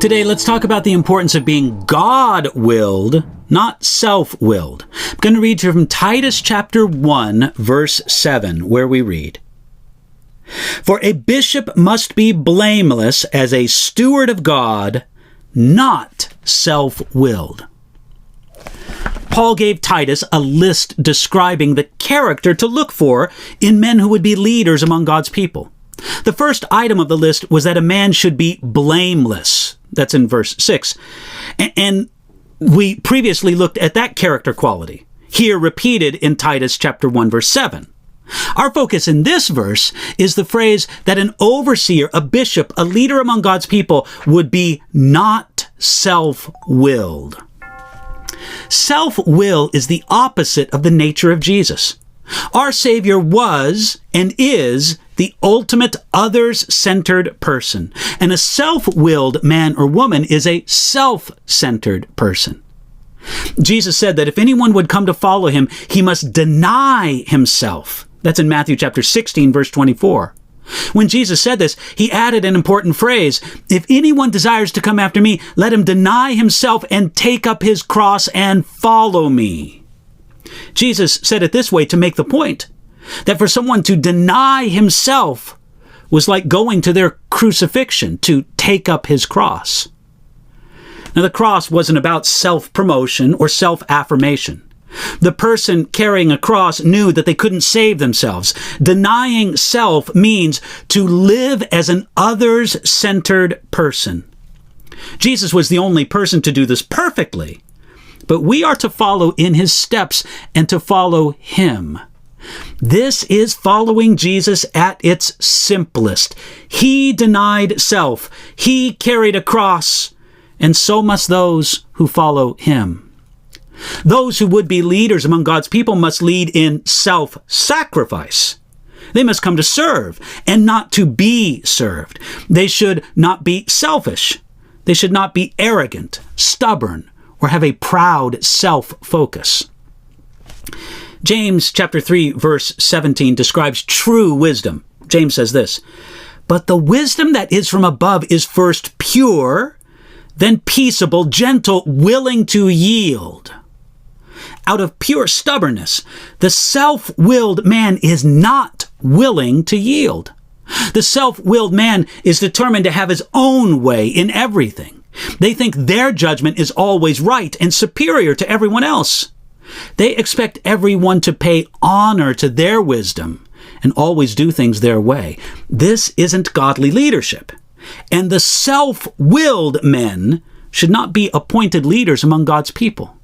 Today, let's talk about the importance of being God-willed, not self-willed. I'm going to read from Titus chapter 1, verse 7, where we read, "For a bishop must be blameless as a steward of God, not self-willed." Paul gave Titus a list describing the character to look for in men who would be leaders among God's people. The first item of the list was that a man should be blameless. That's in verse 6. And we previously looked at that character quality, here repeated in Titus chapter 1, verse 7. Our focus in this verse is the phrase that an overseer, a bishop, a leader among God's people would be not self-willed. Self-will is the opposite of the nature of Jesus. Our Savior was and is the ultimate others-centered person, and a self-willed man or woman is a self-centered person. Jesus said that if anyone would come to follow him, he must deny himself. That's in Matthew chapter 16, verse 24. When Jesus said this, he added an important phrase: "If anyone desires to come after me, let him deny himself and take up his cross and follow me." Jesus said it this way to make the point that for someone to deny himself was like going to their crucifixion, to take up his cross. Now, the cross wasn't about self-promotion or self-affirmation. The person carrying a cross knew that they couldn't save themselves. Denying self means to live as an others-centered person. Jesus was the only person to do this perfectly, but we are to follow in his steps and to follow him. This is following Jesus at its simplest. He denied self. He carried a cross, and so must those who follow him. Those who would be leaders among God's people must lead in self-sacrifice. They must come to serve and not to be served. They should not be selfish. They should not be arrogant, stubborn, or have a proud self-focus. James chapter 3, verse 17 describes true wisdom. James says this, "But the wisdom that is from above is first pure, then peaceable, gentle, willing to yield." Out of pure stubbornness, the self-willed man is not willing to yield. The self-willed man is determined to have his own way in everything. They think their judgment is always right and superior to everyone else. They expect everyone to pay honor to their wisdom and always do things their way. This isn't godly leadership. And the self-willed men should not be appointed leaders among God's people.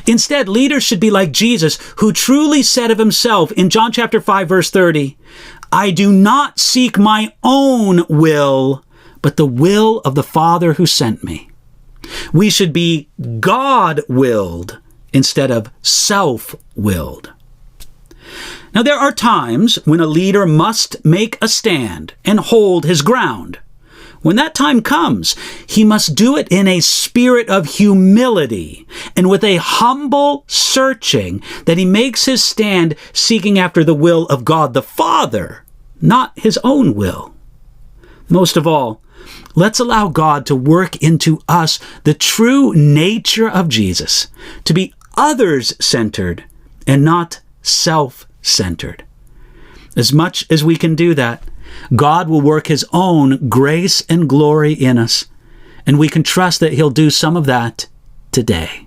Instead, leaders should be like Jesus, who truly said of himself in John chapter 5, verse 30, "I do not seek my own will, but the will of the Father who sent me." We should be God-willed instead of self-willed. Now, there are times when a leader must make a stand and hold his ground. When that time comes, he must do it in a spirit of humility and with a humble searching that he makes his stand seeking after the will of God the Father, not his own will. Most of all, let's allow God to work into us the true nature of Jesus, to be others-centered and not self-centered. As much as we can do that, God will work his own grace and glory in us, and we can trust that he'll do some of that today.